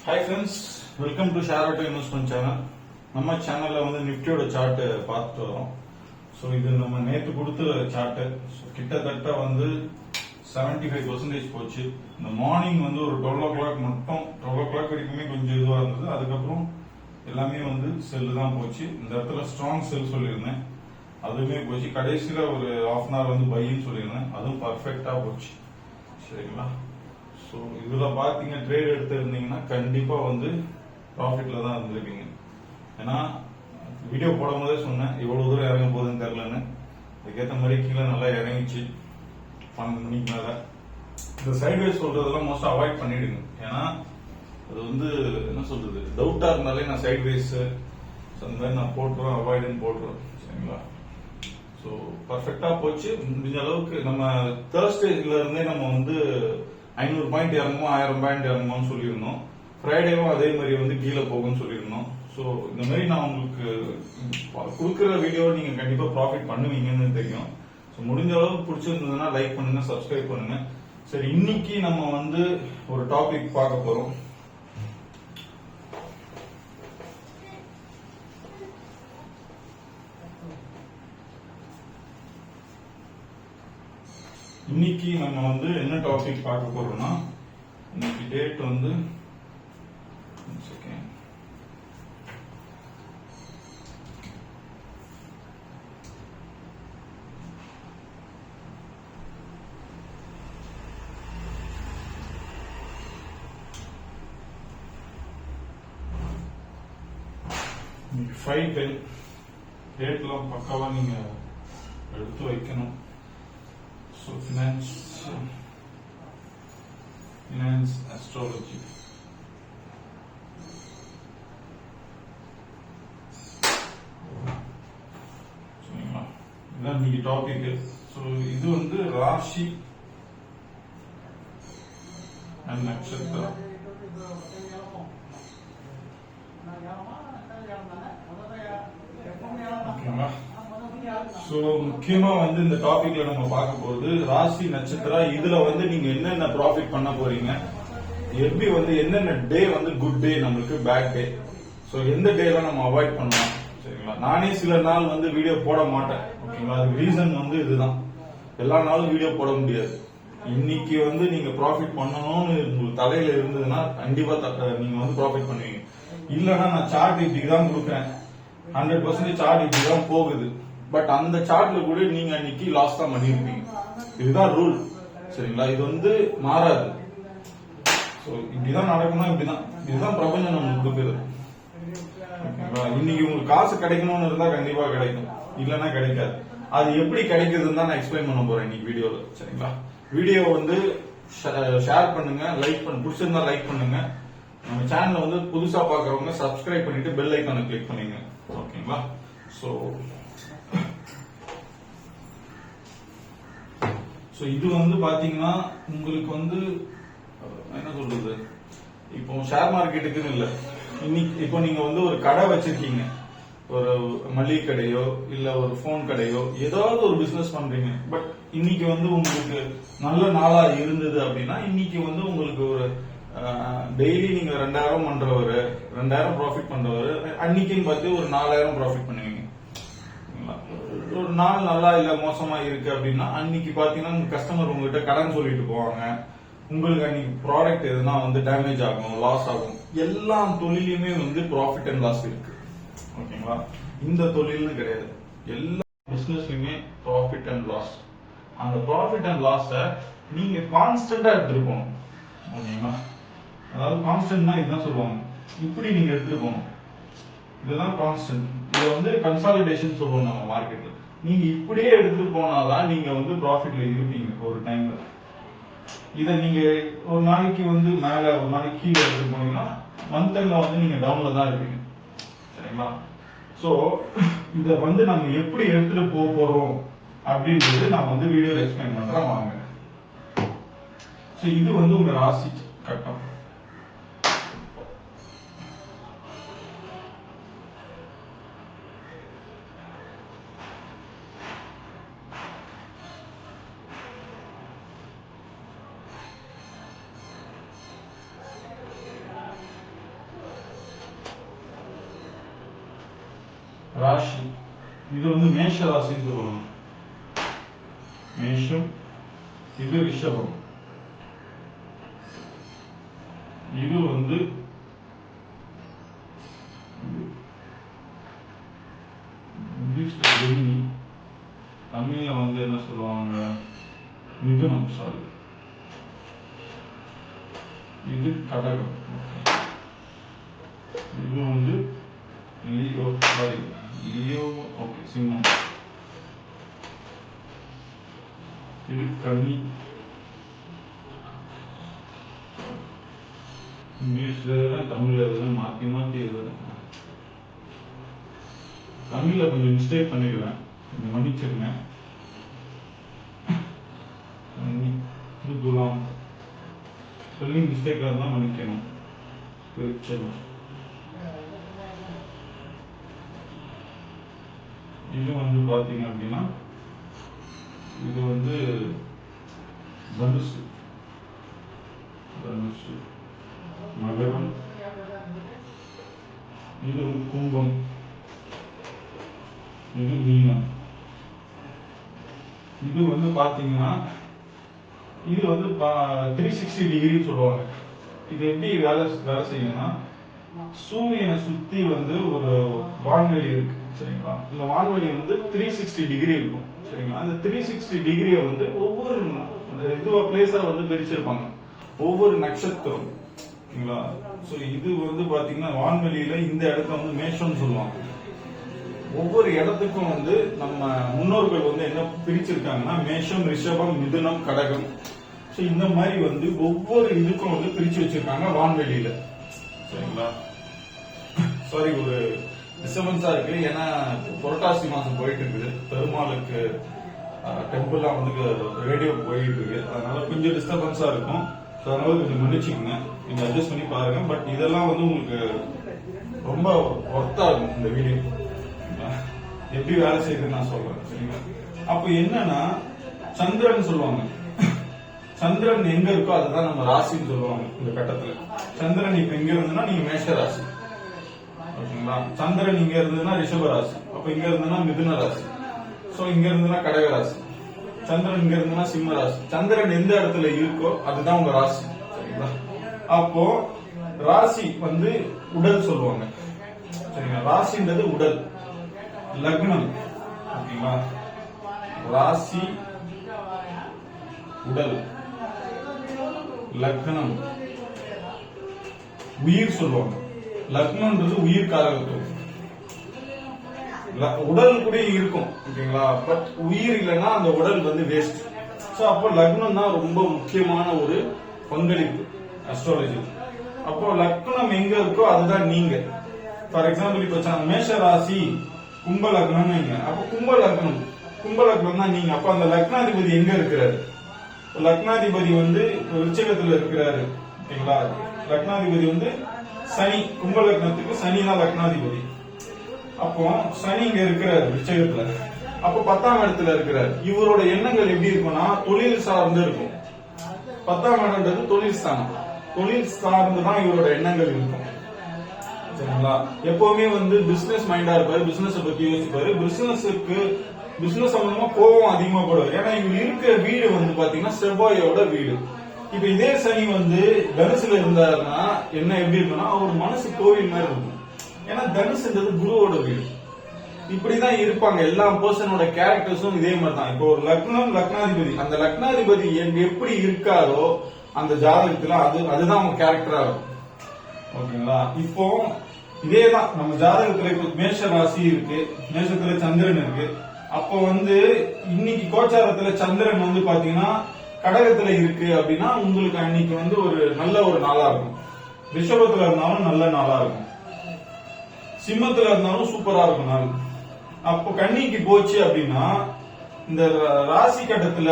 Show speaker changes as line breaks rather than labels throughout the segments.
Hi friends, welcome to Share Auto Investment channel. நம்ம சேனல்ல வந்து நிஃப்டியோட சார்ட் பார்த்துட்டு வரோம். ஸோ இது நம்ம நேற்று கொடுத்த சார்ட். கிட்டத்தட்ட வந்து 75% போச்சு. இந்த மார்னிங் வந்து ஒரு 12 o'clock மட்டும் 12 o'clock வரைக்குமே கொஞ்சம் இதுவாக இருந்தது. அதுக்கப்புறம் எல்லாமே வந்து செல்லு தான் போச்சு. இந்த இடத்துல ஸ்ட்ராங் செல் சொல்லியிருந்தேன், அதுவுமே போச்சு. கடைசியில் ஒரு half an hour வந்து பைன்னு சொல்லியிருந்தேன், அதுவும் பர்ஃபெக்டா போச்சு. சரிங்களா? ஸோ இதில் பார்த்தீங்க ட்ரேட் எடுத்துருந்தீங்கன்னா கண்டிப்பாக வந்து ப்ராஃபிட்ல தான் இருந்திருப்பீங்க. ஏன்னா வீடியோ போடும் போதே சொன்னேன் எவ்வளோ தூரம் இறங்க போகுதுன்னு தெரிலன்னு. அதுக்கேற்ற மாதிரி கீழே நல்லா இறங்கிச்சு 12 மணிக்கு மேலே. இந்த சைட்வேஸ் சொல்றதெல்லாம் மோஸ்ட் அவாய்ட் பண்ணிடுங்க. ஏன்னா அது வந்து என்ன சொல்றது, டவுட்டா இருந்தாலே நான் சைட்வேஸ் அந்த மாதிரி நான் போட்டுருவேன், அவாய்டுன்னு போட்டுருவேன். சரிங்களா? ஸோ பர்ஃபெக்டா போச்சு. முடிஞ்ச அளவுக்கு நம்ம தேர்ஸ்டேல இருந்தே நம்ம வந்து 500 பாயிண்ட் இறங்குவோம், 1000 பாயிண்ட் இறங்குவோம்னு சொல்லியிருந்தோம். ஃப்ரைடேவும் அதே மாதிரி வந்து கீழே போகும்னு சொல்லியிருந்தோம். ஸோ இந்த மாதிரி நான் உங்களுக்கு கொடுக்குற வீடியோ நீங்க கண்டிப்பா ப்ராஃபிட் பண்ணுவீங்கன்னு தெரியும். ஸோ முடிஞ்ச அளவுக்கு பிடிச்சிருந்ததுன்னா லைக் பண்ணுங்க, சப்ஸ்கிரைப் பண்ணுங்க. சரி, இன்னைக்கு நம்ம வந்து ஒரு டாபிக் பார்க்க போறோம். இன்னைக்கு நம்ம வந்து என்ன டாபிக் பார்க்க போறோம்னா, இன்னைக்கு டேட் வந்து இன்னைக்கு 5:10. டேட்லாம் பக்காவா நீங்க எடுத்து வைக்கணும். So finance astrology. சரிங்களா? இதுதான் இன்னைக்கு டாபிக். ஸோ இது வந்து ராசி அண்ட் நட்சத்திரம். ஓகேங்களா? சோ முக்கியமா வந்து இந்த டாபிக்ல நம்ம பார்க்க போறது ராசி நட்சத்திரம். இதுல வந்து நீங்க என்னென்ன ப்ராஃபிட் பண்ண போறீங்க, எப்படி வந்து என்னென்ன டே வந்து குட் டே, நம்மளுக்கு பேட் டே, சோ எந்த டேலாம் நம்ம அவாய்ட் பண்ணலாம். சரிங்களா? நானே சில நாள் வந்து வீடியோ போட மாட்டேன். ஓகேங்களா? அதுக்கு ரீசன் வந்து இதுதான், எல்லா நாளும் வீடியோ போட முடியாது. இன்னைக்கு வந்து நீங்க ப்ராஃபிட் பண்ணணும்னு உங்களுக்கு தலையில இருந்ததுன்னா கண்டிப்பா நீங்க வந்து ப்ராஃபிட் பண்ணுவீங்க. இல்லைன்னா நான் சார்ட் இப்படிதான் கொடுக்குறேன், 100% சார்ட் இப்படிதான் போகுது, பட் அந்த சார்ட்ல கூட நீங்க அன்னைக்கு லாஸ் தான் பண்ணிருப்பீங்க. இதுதான் ரூல். சரிங்களா? இது வந்து மாறாது. இப்படிதான் நடக்கணும், இப்படிதான், இதுதான் பிரபஞ்சம் நமக்கு கொடுக்குறது. ஓகேங்களா? இன்னைக்கு உங்களுக்கு காசு கிடைக்கணும்னு இருந்தா கண்டிப்பா கிடைக்கும், இல்லைன்னா கிடைக்காது. அது எப்படி கிடைக்குதுன்னு தான் நான் எக்ஸ்பிளைன் பண்ண போறேன் இன்னைக்கு வீடியோல. சரிங்களா? வீடியோ வந்து ஷேர் பண்ணுங்க, லைக் பண்ண பிடிச்சிருந்தா லைக் பண்ணுங்க. நம்ம சேனல் வந்து புதுசா பாக்குறவங்க சப்ஸ்கிரைப் பண்ணிட்டு பெல் ஐக்கானை கிளிக் பண்ணுங்க. ஓகேங்களா? சோ இது வந்து பாத்தீங்கன்னா உங்களுக்கு வந்து என்ன சொல்றது, இப்போ ஷேர் மார்க்கெட்டுக்குன்னு இல்ல, இன்னைக்கு இப்போ நீங்க வந்து ஒரு கடை வச்சிருக்கீங்க, ஒரு மளிகை கடையோ இல்ல ஒரு போன் கடையோ ஏதாவது ஒரு பிசினஸ் பண்றீங்க. பட் இன்னைக்கு வந்து உங்களுக்கு நல்ல நாளா இருந்தது அப்படின்னா இன்னைக்கு வந்து உங்களுக்கு ஒரு டெய்லி நீங்க 2000 பண்றவரு, 2000 ப்ராஃபிட் பண்றவரு, அன்னைக்குன்னு பார்த்து ஒரு 4000 ப்ராஃபிட் பண்ணுவீங்க. ஒரு நாள் நல்லா இல்ல மோசமா இருக்கு அப்படின்னா அன்னைக்கு பாத்தீங்கன்னா கஸ்டமர் உங்ககிட்ட கடன் சொல்லிட்டு போவாங்க. உங்களுக்கு அன்னைக்கு ப்ராடக்ட் எதுனா வந்து டேமேஜ் ஆகும், லாஸ் ஆகும். எல்லா தொழிலுமே வந்து ப்ராஃபிட் அண்ட் லாஸ் இருக்கு. ஓகேங்களா? இந்த தொழில்னு கிடையாது, எல்லா பிசினஸ்லயுமே ப்ராஃபிட் அண்ட் லாஸ். அந்த ப்ராஃபிட் அண்ட் லாஸ நீங்க கான்ஸ்டன்டா எடுத்துட்டு போகணும். ஓகேங்களா? அதாவது கான்ஸ்டன்ட்னா இதுதான் சொல்லுவாங்க, இப்படி நீங்க எடுத்துட்டு போகணும். இதுதான் கான்ஸ்டன்ட். இது வந்து கன்சாலிடேஷன் சொல்லுவோம் நம்ம மார்க்கெட்ல. நீங்க இப்படியே எடுத்துட்டு போனாதான் நீங்க வந்து ப்ராஃபிட்ல இருப்பீங்க ஒரு டைம்ல. இத நீங்க ஒரு நாளைக்கு வந்து மேல ஒரு நாளைக்கு கீழே எடுத்துட்டு போனீங்கன்னா மந்த் எண்ட்ல வந்து நீங்க டவுன்ல தான் இருப்பீங்க. சரிங்களா? சோ இத வந்து நம்ம எப்படி எடுத்துட்டு போக போறோம் அப்படின்றது நான் வந்து வீடியோ எக்ஸ்பிளைன் பண்றேன் வாங்க. சோ இது வந்து உங்க ராசி கட்டம். ராசி இது வந்து மேஷ ராசின்னு சொல்லுவாங்க. மேஷம், இது ரிஷபம், இது வந்து ஜெமினி, தமிழ்ல வந்து என்ன சொல்லுவாங்க, மிதுனம். சாரி, இது கடகம், இது வந்து லியோ. Sorry, Leo. ஓகே, சிம்மம். இது கன்னி. இங்கிலீஷ்ல தமிழ்ல மாத்தி மாத்தி எழுதுறேன். தமிழ்ல கொஞ்சம் மிஸ்டேக் பண்ணிடுவேன், கொஞ்சம் மன்னிச்சிருங்க. இது துலாம். ஸ்பெல்லிங் மிஸ்டேக்காக இருந்தால் மன்னிக்கணும். விருச்சகம். இது வந்து பார்த்தீங்க அப்படின்னா இது வந்து தனுசு. தனுசு, மகரம். இது கும்பம், இது மீனம். இது வந்து பாத்தீங்கன்னா இது வந்து 360 டிகிரி சொல்லுவாங்க. இது எப்படி வேலை செய்யும்னா, சூரியனை சுத்தி வந்து ஒரு வான்வெளி இருக்கு, சரிங்களா? இந்த வான்வெளி வந்து 360 டிகிரி இருக்கும், சரிங்களா? அந்த 360 டிகிரியை வந்து ஒவ்வொரு இதுவா பிளேஸா வந்து பிரிச்சிருப்பாங்க, ஒவ்வொரு நட்சத்திரம், சரிங்களா? ஸோ இது வந்து பாத்தீங்கன்னா வான்வெளியில இந்த இடத்த வந்து மேஷம்னு சொல்லுவாங்க. ஒவ்வொரு இடத்துக்கும் வந்து நம்ம முன்னோர்கள் வந்து என்ன பிரிச்சிருக்காங்கன்னா, மேஷம், ரிஷபம், மிதுனம், கடகம். ஸோ இந்த மாதிரி வந்து ஒவ்வொரு இதுக்கும் வந்து பிரிச்சு வச்சிருக்காங்க வான்வெளியில, சரிங்களா? சாரி, ஒரு டிஸ்டர்பன்ஸா இருக்கு, ஏன்னா புரட்டாசி மாசம் போயிட்டு இருக்குது, பெருமாளுக்கு டெம்பிள்லாம் வந்து ரேடியோ போயிட்டு இருக்கு, அதனால கொஞ்சம் டிஸ்டர்பன்ஸா இருக்கும். அதனால கொஞ்சம் மன்னிச்சுக்கோங்க, நீங்க அட்ஜஸ்ட் பண்ணி பாருங்க. பட் இதெல்லாம் வந்து உங்களுக்கு ரொம்ப ஒர்த்தா இருக்கும் இந்த வீடியோ, எப்படி வேலை செய்யுதுன்னு நான் சொல்றேன், சரிங்களா? அப்ப என்னன்னா, சந்திரன் சொல்லுவாங்க. சந்திரன் எங்க இருக்கோ அதுதான் நம்ம ராசின்னு சொல்லுவாங்க இந்த கட்டத்துல. சந்திரன் இப்ப எங்க இருந்ததுன்னா நீங்க மேஷ ராசி, ஓகேங்களா? சந்திரன் இங்க இருந்ததுன்னா ரிஷப ராசி, அப்ப இங்க இருந்ததுன்னா மிதுன ராசி, சோ இங்க இருந்ததுன்னா கடக ராசி. சந்திரன் இங்க இருந்ததுன்னா சிம்ம ராசி. சந்திரன் எந்த இடத்துல இருக்கோ அதுதான் உங்க ராசி, சரிங்களா? அப்போ ராசி வந்து உடல் சொல்லுவாங்க, சரிங்களா? ராசின்றது உடல், லக்னம், ஓகேங்களா? ராசி உடல், லக்னம் உயிர் சொல்லுவாங்க. லக்னம்ன்றது உயிர் காரகத்துவம். உடல் கூட இருக்கும், ஓகேங்களா? பட் உயிர் இல்லைன்னா அந்த உடல் வந்து வேஸ்ட். சோ அப்போ லக்னம் தான் ரொம்ப முக்கியமான ஒரு பங்களிப்பு அஸ்ட்ராலஜி. அப்போ லக்னம் எங்க இருக்கோ அதுதான் நீங்க. ஃபார் எக்ஸாம்பிள், இப்ப மேஷ ராசி கும்ப லக்னம், அப்ப கும்ப லக்னம் தான் நீங்க. அப்ப அந்த லக்னாதிபதி எங்க இருக்கிறாரு? லக்னாதிபதி வந்து விருச்சிகத்துல இருக்கிறாரு, ஓகேங்களா? லக்னாதிபதி வந்து சனி. கும்ப லக்னத்துக்கு சனி தான் லக்னாதிபதி. அப்போ சனி இங்க இருக்கிறாரு விருச்சிகத்துல, அப்போ 10ஆம் இடத்துல இருக்கிறார். இவரோட எண்ணங்கள் எப்படி இருக்கும்னா தொழில் சார்ந்து இருக்கும். 10ஆம் இடம்ன்றது தொழில் ஸ்தானம், தொழில் சார்ந்து தான் இவரோட எண்ணங்கள் இருக்கும், சரிங்களா? எப்பவுமே வந்து பிசினஸ் மைண்டா இருப்பாரு, பிசினஸ் பத்தி யோசிப்பாரு, பிசினஸ் சம்பந்தமா கோபம் அதிகமா போடுவார். ஏன்னா இவர் இருக்கிற வீடு வந்து பாத்தீங்கன்னா செவ்வாயோட வீடு. இப்ப இதே சனி வந்து தனுசுல இருந்தாருன்னா என்ன எப்படி இருக்குன்னா, அவர் மனசு கோவில் மாதிரி இருக்கும். ஏன்னா தனுசுன்றது குருவோட வீடு. இப்படிதான் இருப்பாங்க எல்லா பர்சனோட கேரக்டர்ஸும் இதே மாதிரி தான். இப்போ ஒரு லக்னாதிபதி, அந்த லக்னாதிபதி எப்படி இருக்காரோ அந்த ஜாதகத்துல அதுதான் அவங்க கேரக்டரா இருக்கும், ஓகேங்களா? இப்போ இதேதான் நம்ம ஜாதகத்துல இப்போ மேஷ ராசி இருக்கு, மேஷத்துல சந்திரன் இருக்கு. அப்போ வந்து இன்னைக்கு கோச்சாரத்துல சந்திரன் வந்து பாத்தீங்கன்னா கடகத்துல இருக்கு அப்படின்னா உங்களுக்கு அன்னைக்கு வந்து ஒரு நல்ல ஒரு நாளா இருக்கும். ரிஷபத்துல இருந்தாலும் நல்ல நாளா இருக்கும், சிம்மத்துல இருந்தாலும் சூப்பரா இருக்கும் நாள். அப்போ கன்னிக்கு போச்சு அப்படின்னா இந்த ராசி கட்டத்துல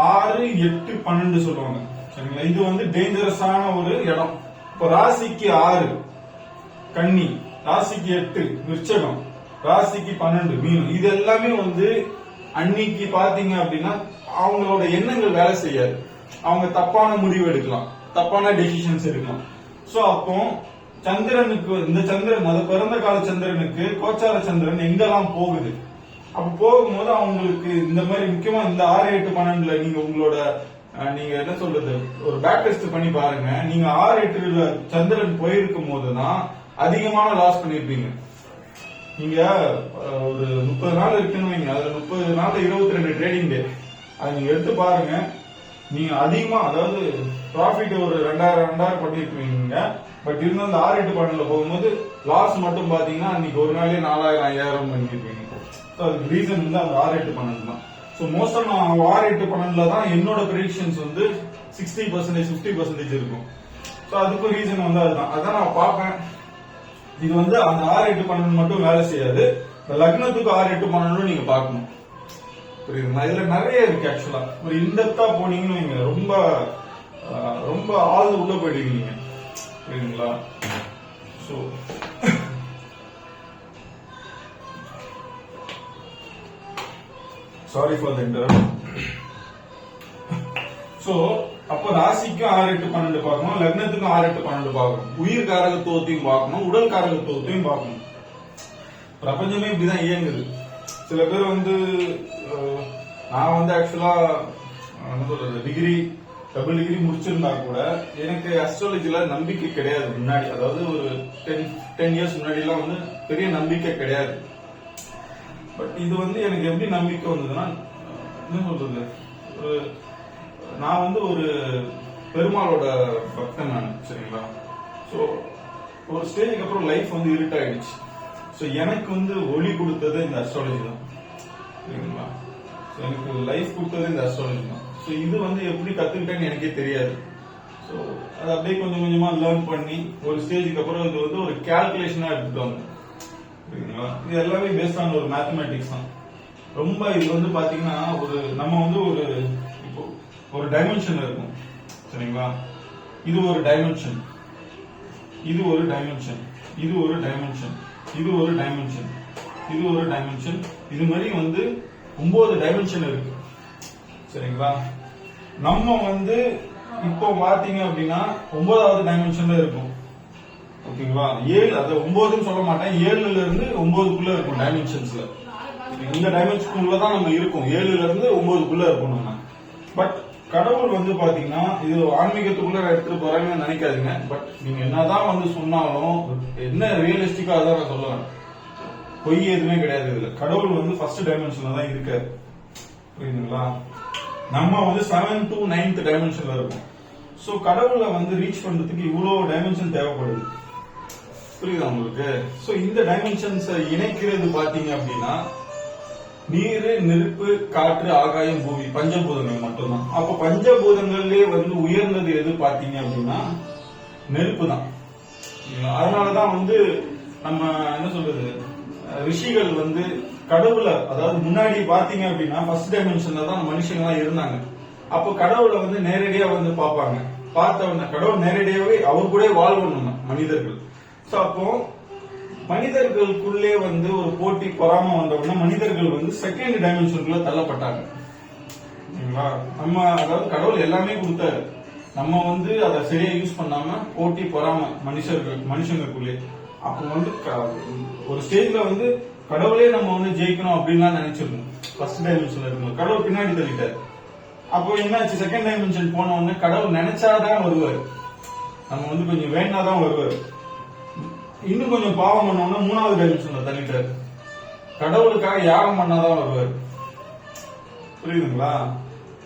6, 8, 12 சொல்லுவாங்க, சரிங்களா? இது வந்து டேஞ்சரஸான ஒரு இடம். இப்போ ராசிக்கு 6 கன்னி, ராசிக்கு 8 விருச்சகம், ராசிக்கு 12 மீனம். இது எல்லாமே வந்து அன்னைக்கு பாத்தீங்க அப்படின்னா அவங்களோட எண்ணங்கள் வேலை செய்யாது, அவங்க தப்பான முடிவு எடுக்கலாம், தப்பான டெசிஷன்ஸ் எடுக்கலாம். சோ அப்போ சந்திரனுக்கு இந்த சந்திரன் அது பிறந்த கால சந்திரனுக்கு கோச்சார சந்திரன் எங்கெல்லாம் போகுது, அப்ப போகும்போது அவங்களுக்கு இந்த மாதிரி முக்கியமா இந்த 6, 8, 12 நீங்க உங்களோட நீங்க என்ன சொல்றது ஒரு பேக் டெஸ்ட் பண்ணி பாருங்க. நீங்க 6, 8 சந்திரன் போயிருக்கும் போதுதான் அதிகமான லாஸ் பண்ணிருப்பீங்க. நீங்க ஒரு 30 நாள் இருக்குன்னு வைங்க, அதுல 30 நாள்ல 22 ட்ரேடிங் டே, அதை நீங்க எடுத்து பாருங்க. நீங்க அதிகமா அதாவது ப்ராஃபிட் ஒரு 2000 பண்ணிருப்பீங்க. பட் இருந்தாலும் இந்த 6, 8, 12 போகும்போது லாஸ் மட்டும் பாத்தீங்கன்னா அன்னைக்கு ஒரு நாளே 4000, 5000 பண்ணிருப்பீங்க. அதுக்கு ரீசன் வந்து அந்த 6, 8, 12 தான். ஸோ மோஸ்டா நான் 6, 8, 12 தான் என்னோட ப்ரெடிக்ஷன்ஸ் வந்து 60%, 50% இருக்கும். ஸோ அதுக்கு ரீசன் வந்து அதுதான். அதான் நான் பார்ப்பேன். இது வந்து அந்த 6, 8, 12 மட்டும் வேலை செய்யாது. இந்த லக்னத்துக்கு 6, 8, 12 நீங்க பார்க்கணும். புரியுதுங்களா? இதுல நிறைய இருக்கு. ஆக்சுவலா ஒரு இன்டெப்தா போனீங்கன்னு நீங்க ரொம்ப ரொம்ப ஆழ்ந்து உள்ள போயிடுவீங்க. புரியுதுங்களா? So sorry for the interrupt. So அப்ப ராசிக்கும் 6, 8, 12 பார்க்கணும், லக்னத்துக்கும் 6, 8, 12 பார்க்கணும், உயிர் காரகத்துவத்தையும் பார்க்கணும், உடல் காரகத்துவத்தையும் பார்க்கணும். பிரபஞ்சமே இப்படிதான் இயங்குது. சில பேர் வந்து நான் வந்து ஆக்சுவலா என்ன சொல்றது டிகிரி டபுள் டிகிரி முடிச்சிருந்தா கூட எனக்கு அஸ்ட்ராலஜில நம்பிக்கை கிடையாது முன்னாடி. அதாவது ஒரு 10 இயர்ஸ் முன்னாடி எல்லாம் வந்து பெரிய நம்பிக்கை கிடையாது. பட் இது வந்து எனக்கு எப்படி நம்பிக்கை வந்ததுன்னா என்ன சொல்றது நான் வந்து ஒரு பெருமாளோட பக்தன் நான். சரிங்களா? ஸோ ஒரு ஸ்டேஜுக்கு அப்புறம் லைஃப் வந்து இருட்டாயிடுச்சு. ஸோ எனக்கு வந்து ஒளி கொடுத்தது இந்த அஸ்ட்ராலஜி தான். சரிங்களா? எனக்கு லைஃப் கொடுத்தது இந்த அஸ்ட்ராலஜி தான். ஸோ இது வந்து எப்படி கத்துக்கிட்டேன்னு எனக்கே தெரியாது. ஸோ அது அப்படியே கொஞ்சம் கொஞ்சமா லேர்ன் பண்ணி ஒரு ஸ்டேஜுக்கு அப்புறம் இது வந்து ஒரு கால்குலேஷனா எடுத்துட்டு வந்தேன். சரிங்களா? இது எல்லாமே பேஸ்ட் ஆன் ஒரு மேத்தமேட்டிக்ஸ் தான். ரொம்ப இது வந்து பாத்தீங்கன்னா ஒரு நம்ம வந்து ஒரு இப்போ ஒரு டைமென்ஷன் இருக்கும். சரிங்களா? இது ஒரு டைமென்ஷன், இது ஒரு டைமென்ஷன், இது ஒரு டைமென்ஷன், இது ஒரு டைமென்ஷன், இது ஒரு டைமென்ஷன், இது மாதிரி வந்து 9 டைமென்ஷன் இருக்கு. சரிங்களா? நம்ம வந்து இப்போ பாத்தீங்க அப்படின்னா 9வது டைமென்ஷன்ல இருக்கும். ஓகேங்களா? 7 அது 9ன்னு சொல்ல மாட்டேன், 7ல இருந்து 9க்குள்ள இருக்கும் டைமென்ஷன்ஸ்ல. இந்த டைமென்ஷனுக்குள்ள தான் நம்ம இருக்கோம். 7ல இருந்து 9க்குள்ள இருக்கும் நம்ம. பட் கடவுள் வந்து பாத்தீங்கன்னா இது ஆன்மீகத்துக்குள்ள எடுத்துட்டு போறாங்கன்னு நினைக்காதீங்க. பட் நீங்க என்னதான் வந்து சொன்னாலும் என்ன ரியலிஸ்டிக்கா அதான் நான் சொல்லுவேன். பொய் எதுவுமே கிடையாது. இதுல கடவுள் வந்து ஃபர்ஸ்ட் டைமென்ஷன்ல தான் இருக்காரு. புரியுதுங்களா? நம்ம வந்து 7th to 9th டைமென்ஷன்ல இருக்கும். சோ கடவுளை வந்து ரீச் பண்றதுக்கு இவ்வளவு டைமென்ஷன் தேவைப்படுது. புரியுதா உங்களுக்கு? சோ இந்த டைமென்ஷன்ஸ் இணைக்கிறது பாத்தீங்க அப்படின்னா நீர், நெருப்பு, காற்று, ஆகாயம், பூமி, பஞ்சபூதங்கள் மட்டும்தான். அப்ப பஞ்சபூதங்கள்லயே வந்து உயர்ந்தது எது பாத்தீங்க அப்படின்னா நெருப்பு தான். அதனாலதான் வந்து நம்ம என்ன சொல்றது ரிஷிகள் வந்து கடவுளை அதாவது முன்னாடி பாத்தீங்க அப்படின்னா ஃபர்ஸ்ட் டைமென்ஷன்ல தான் மனுஷங்க எல்லாம் இருந்தாங்க. அப்போ கடவுளை வந்து நேரடியா வந்து பார்ப்பாங்க. பார்த்தவன கடவுள் நேரடியாவே அவர் கூட வாழ்வணும் மனிதர்கள். சோ அப்போ மனிதர்களுக்குள்ளே வந்து ஒரு போட்டி பொறாம வந்தவுடனே மனிதர்கள் வந்து செகண்ட் டைமென்ஷனுக்குள்ள தள்ளப்பட்டாங்க. நம்ம அதாவது கடவுள் எல்லாமே கொடுத்தாரு, நம்ம வந்து அதை சரியா யூஸ் பண்ணாம போட்டி பொறாம மனுஷங்களுக்குள்ளே. அப்போ வந்து ஒரு ஸ்டேஜ்ல வந்து கடவுளே நம்ம வந்து ஜெயிக்கணும் அப்படின்னு நினைச்சிருக்கோம். ஃபர்ஸ்ட் டைமென்ஷன்ல இருக்கணும், கடவுள் பின்னாடி தள்ளிட்டாரு. அப்போ என்னாச்சு, செகண்ட் டைமென்ஷன் போன உடனே கடவுள் நினைச்சாதான் வருவார், நம்ம வந்து கொஞ்சம் வேணாதான் வருவார். இன்னும் கொஞ்சம் பாவம் பண்ணோம்னா 3வது டைமென்ஷன்ல தள்ளிட்டாரு, கடவுளுக்காக யாகம் பண்ணாதான் வருவார். புரியுதுங்களா?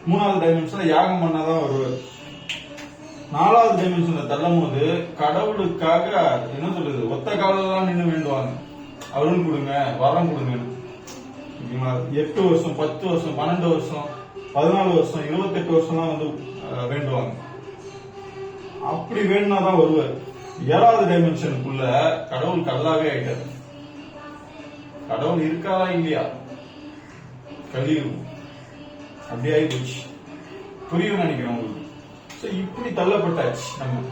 3வது டைமென்ஷன்ல யாகம் பண்ணாதான் வருவார். 4வது டைமென்ஷன்ல தள்ளும் போது கடவுளுக்காக என்ன சொல்றது ஒத்த காலெல்லாம் நின்று வேண்டுவாங்க, அருள் கொடுங்க, வரம் கொடுங்க. 8 வருஷம், 10 வருஷம், 12 வருஷம், 14 வருஷம், 28 வருஷம்லாம் வந்து வேண்டுவாங்க. அப்படி வேணுனாதான் வருவார். 7வது டைமென்ஷனுக்குள்ள கடவுள் கல்லாவே ஆயிட்டார். கடவுள் இருக்காரா இல்லையா? கலியுகம் அப்படி ஆகி போச்சு. புரியும் நினைக்கிறேன் உங்களுக்கு. இப்படி தள்ளப்பட்டாச்சு நம்ம.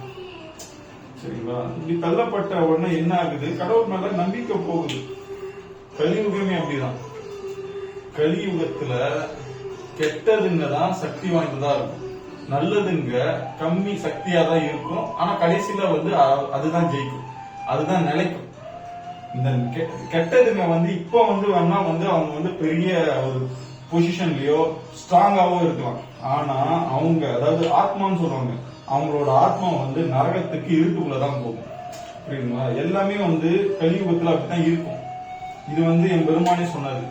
சரிங்களா? இப்படி தள்ளப்பட்ட உடனே என்ன ஆகுது, கடவுள் மேல நம்பிக்கை போகுது. கலியுகமே அப்படிதான். கலியுகத்துல கெட்டதுங்க தான் சக்தி வாய்ந்ததா இருக்கும், நல்லதுங்க கம்மி சக்தியா தான் இருக்கும். ஆனா கடைசியில வந்து அதுதான் ஜெயிக்கும். அதுதான் நிலைக்கும். இந்த கெட்டதுங்க வந்து இப்போ வந்து வேணா வந்து அவங்க வந்து பெரிய ஒரு பொசிஷன்லயோ ஸ்ட்ராங்காவோ இருக்கலாம். ஆனா அவங்க அதாவது ஆத்மான்னு சொல்லுவாங்க, அவங்களோட ஆத்மா வந்து நரகத்துக்கு இருட்டுக்குள்ளதான் போகும். புரியுதுங்களா? எல்லாமே வந்து கலியுகத்துல அப்படித்தான் இருக்கும். இது வந்து என் பெருமானே சொன்னது.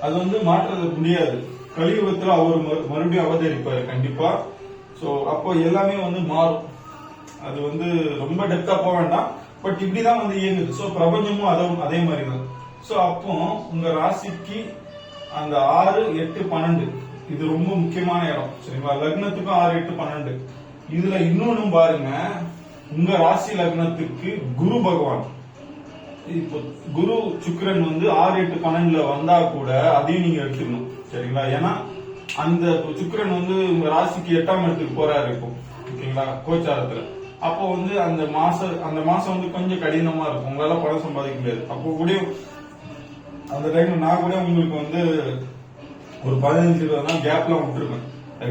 அது வந்து மாற்றது முடியாது. கலியுகத்துல அவர் மறுபடியும் அவதரிப்பாரு கண்டிப்பா. சோ அப்போ எல்லாமே வந்து மாறும். அது வந்து ரொம்ப டெப்தா போக வேண்டாம், பட் இப்படிதான் வந்து இயங்குது. சோ பிரபஞ்சமும் அதே மாதிரி தான். சோ அப்போ உங்க ராசிக்கு அந்த 6, 8, 12 இது ரொம்ப முக்கியமான இடம். சரிங்களா? லக்னத்துக்கும் 6, 8, 12. இதுல இன்னொன்னு பாருங்க, உங்க ராசி லக்னத்துக்கு குரு பகவான், இப்போ குரு சுக்கிரன் வந்து 6, 8, 12 வந்தா கூட அதையும் நீங்க எடுத்துக்கணும். சரிங்களா? ஏன்னா அந்த சுக்கிரன் வந்து உங்க ராசிக்கு 8ஆம் இடத்துக்கு போறாரு இப்போ. ஓகேங்களா? கோச்சாரத்துல. அப்போ வந்து அந்த மாசம் வந்து கொஞ்சம் கடினமா இருக்கும். உங்களால பணம் சம்பாதிக்க முடியாது. அப்போ கூட அந்த டைம்ல நான் கூட உங்களுக்கு வந்து ஒரு 15-20 நாள் கேப்ல விட்டுருப்பேன்.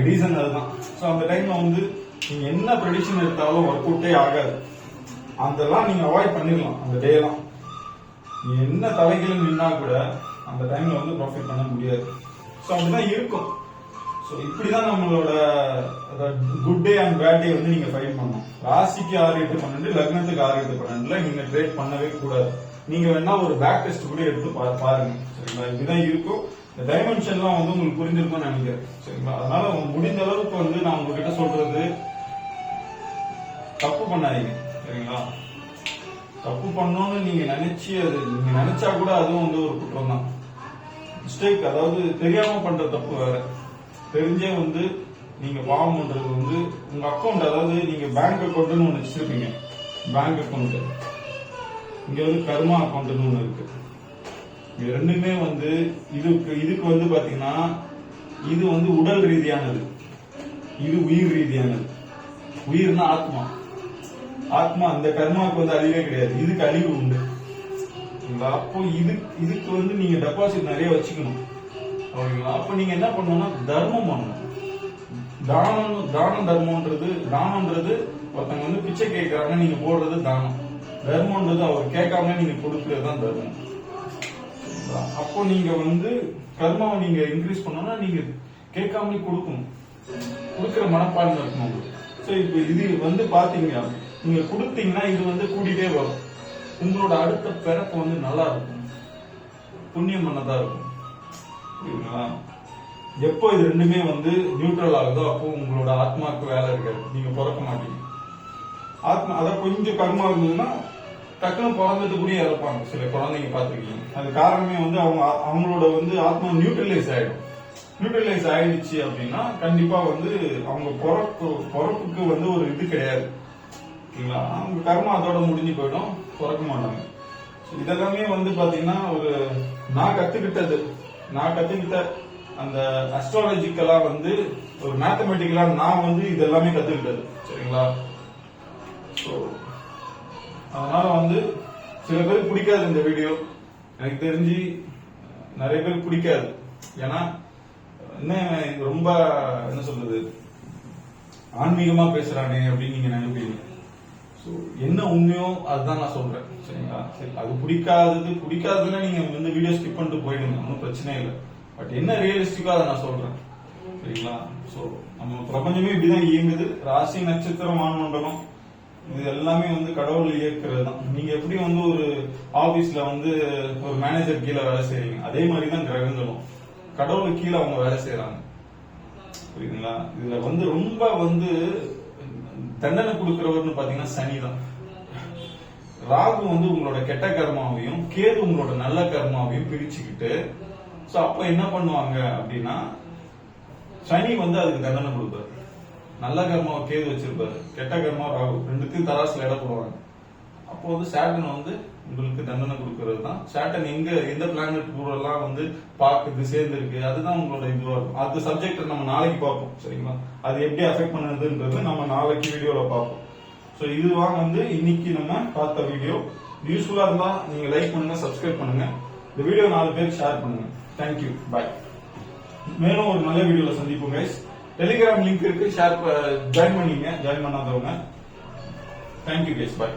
ரீசன் அதுதான். சோ அந்த டைம்ல வந்து நீங்க என்ன ப்ரெடிக்ஷன் எடுத்தாலும் ஒர்க் அவுட்டே ஆகாது. அதெல்லாம் நீங்க அவாய்ட் பண்ணிடலாம். அந்த டே எல்லாம் நீ என்ன தலைகீழ நின்னா கூட அந்த டைம்ல வந்து ப்ராஃபிட் பண்ண முடியாது. சோ அப்படிதான் இருக்கும். சோ இப்படிதான் நம்மளோட good day and bad day வந்து நீங்க ஃபைட் பண்ணணும். ராசிக்கு 6, 8, 12, லக்னத்துக்கு 6, 8, 12 நீங்க ட்ரேட் பண்ணவே கூடாது. நீங்க வேணா ஒரு பேக் டெஸ்ட் கூட எடுத்து பாருங்க. சரிங்களா? இப்படிதான் இருக்கும். இந்த டைமென்ஷன்லாம் வந்து உங்களுக்கு புரிஞ்சிருக்கும்னு நினைக்கிறேன். சரிங்களா? அதனால முடிந்த அளவுக்கு வந்து நான் உங்ககிட்ட சொல்றது, தப்பு பண்ணாதீங்க. சரிங்களா? தப்பு பண்ணணும்னு நீங்க நினைச்சா கூட அதுவும் வந்து ஒரு குற்றம் தான். மிஸ்டேக், அதாவது தெரியாம பண்ற தப்பு வேற. தெரிஞ்சே வந்து நீங்க பாவம் பண்றது வந்து உங்க அக்கௌண்ட், அதாவது நீங்க பேங்க் அக்கௌண்ட்னு ஒண்ணு வச்சிருப்பீங்க. பேங்க் அக்கௌண்ட், இங்க வந்து கர்மா அக்கௌண்ட்னு ஒண்ணு இருக்கு. இது ரெண்டுமே வந்து இதுக்கு வந்து பாத்தீங்கன்னா இது வந்து உடல் ரீதியானது, இது உயிர் ரீதியானது. உயிர்னா ஆத்மா. அந்த கர்மாவுக்கு வந்து அழிவே கிடையாது, இதுக்கு அழிவு உண்டு. அப்போ இதுக்கு வந்து நீங்க டெபாசிட் நிறைய வச்சுக்கணும். ஓகேங்களா? அப்ப நீங்க என்ன பண்ணணும்னா தர்மம் பண்ணணும். தானம்ன்றது ஒருத்தவங்க வந்து பிச்சை கேட்கறாங்க, நீங்க போடுறது தானம். தர்மம்ன்றது அவர் கேட்காம நீங்க கொடுக்கறது தான் தர்மம். அப்போ நீங்க வந்து கர்மாவை நீங்க இன்க்ரீஸ் பண்ணணும்னா நீங்க கேட்காமலே கொடுக்கணும். கொடுக்கிற மனப்பான்மை இருக்கணும். சோ இப்ப இது வந்து பாத்தீங்க, நீங்க கொடுத்தீங்கன்னா இது வந்து கூடிட்டே வரும். உங்களோட அடுத்த பிறப்பு வந்து நல்லா இருக்கும், புண்ணியம் பண்ணதா இருக்கும். எப்போ இது ரெண்டுமே வந்து நியூட்ரல் ஆகுதோ அப்போ உங்களோட ஆத்மாவுக்கு வேலை இருக்காது, நீங்க பிறக்க மாட்டீங்க. ஆத்மா அதான் கொஞ்சம் கர்மா இருந்ததுன்னா டக்குன்னு பிறந்துட்டு கூட இறப்பாங்க. சில குழந்தைங்க பார்த்துருக்கீங்க. அது காரணமே வந்து அவங்களோட வந்து ஆத்மா நியூட்ரலைஸ் ஆயிடும். நியூட்ரலைஸ் ஆயிடுச்சு அப்படின்னா கண்டிப்பா வந்து அவங்க பிறப்புக்கு வந்து ஒரு இது கிடையாது. ஓகேங்களா? அவங்க கர்மா அதோட முடிஞ்சு போயிடும், பிறக்க மாட்டாங்க. இதெல்லாமே வந்து பாத்தீங்கன்னா ஒரு நான் கத்துக்கிட்ட அந்த அஸ்ட்ராலஜிக்கலா வந்து ஒரு மேத்தமெட்டிக்கலா நான் வந்து இதெல்லாமே கத்துக்கிட்டது. சரிங்களா? அதனால வந்து சில பேருக்கு பிடிக்காது இந்த வீடியோ. எனக்கு தெரிஞ்சு நிறைய பேருக்கு பிடிக்காது. ஏன்னா என்ன ரொம்ப என்ன சொல்றது, ஆன்மீகமா பேசுறானே அப்படின்னு நீங்க நினைப்பீங்க. என்ன உண்மையோ அதுதான் நான் சொல்றேன். சரிங்களா? சரி, அது பிடிக்காதுன்னா நீங்க வந்து வீடியோ ஸ்கிப் பண்ணிட்டு போயிடுங்க, ஒன்றும் பிரச்சனை இல்லை. பட் என்ன ரியலிஸ்டிக்கா அதை நான் சொல்றேன். சரிங்களா? சோ நம்ம பிரபஞ்சமே இப்படிதான் இயங்குது. ராசி, நட்சத்திரம், வான்மண்டலம் இது எல்லாமே வந்து கடவுள் இயக்குறது தான். நீங்க எப்படி வந்து ஒரு ஆபீஸ்ல வந்து ஒரு மேனேஜர் கீழே வேலை செய்றீங்க, அதே மாதிரிதான் கிரகங்களும் கடவுளுக்கு கீழே அவங்க வேலை செய்யறாங்க. புரியுதுங்களா? இதுல வந்து ரொம்ப வந்து தண்டனை கொடுக்கிறவர்னு பாத்தீங்கன்னா சனி தான். ராகு வந்து உங்களோட கெட்ட கர்மாவையும் கேது உங்களோட நல்ல கர்மாவையும் பிரிச்சுக்கிட்டு, சோ அப்ப என்ன பண்ணுவாங்க அப்படின்னா சனி வந்து அதுக்கு தண்டனை கொடுப்பாரு. நல்ல கர்மாவை கேது வச்சிருப்பாரு, கெட்ட கர்மா ராகு, ரெண்டுத்தையும் தராசுல இட போடுவாங்க. அப்போ வந்து சேட்டன் வந்து உங்களுக்கு தண்டனை கொடுக்கறது தான். சேட்டன் எந்த பிளானட் கூட எல்லாம் வந்து பாக்குது, சேர்ந்து இருக்கு, அதுதான் உங்களோட இதுவா இருக்கும். அது சப்ஜெக்ட் நம்ம நாளைக்கு பார்ப்போம். சரிங்களா? அது எப்படி அஃபெக்ட் பண்ணுதுன்றது நம்ம நாளைக்கு வீடியோல பார்ப்போம். சோ இதுதான் வந்து இன்னைக்கு நம்ம பார்த்த வீடியோ. யூஸ்ஃபுல்லா இருந்தா நீங்க லைக் பண்ணுங்க, சப்ஸ்கிரைப் பண்ணுங்க, இந்த வீடியோ 4 பேருக்கு ஷேர் பண்ணுங்க. தேங்க்யூ, பாய். மேலும் ஒரு நல்ல வீடியோல சந்திப்போம் கைஸ். டெலிகிராம் லிங்க் இருக்கு, ஜாயின் பண்ணாதவங்க. தேங்க்யூ கைஸ், பாய்.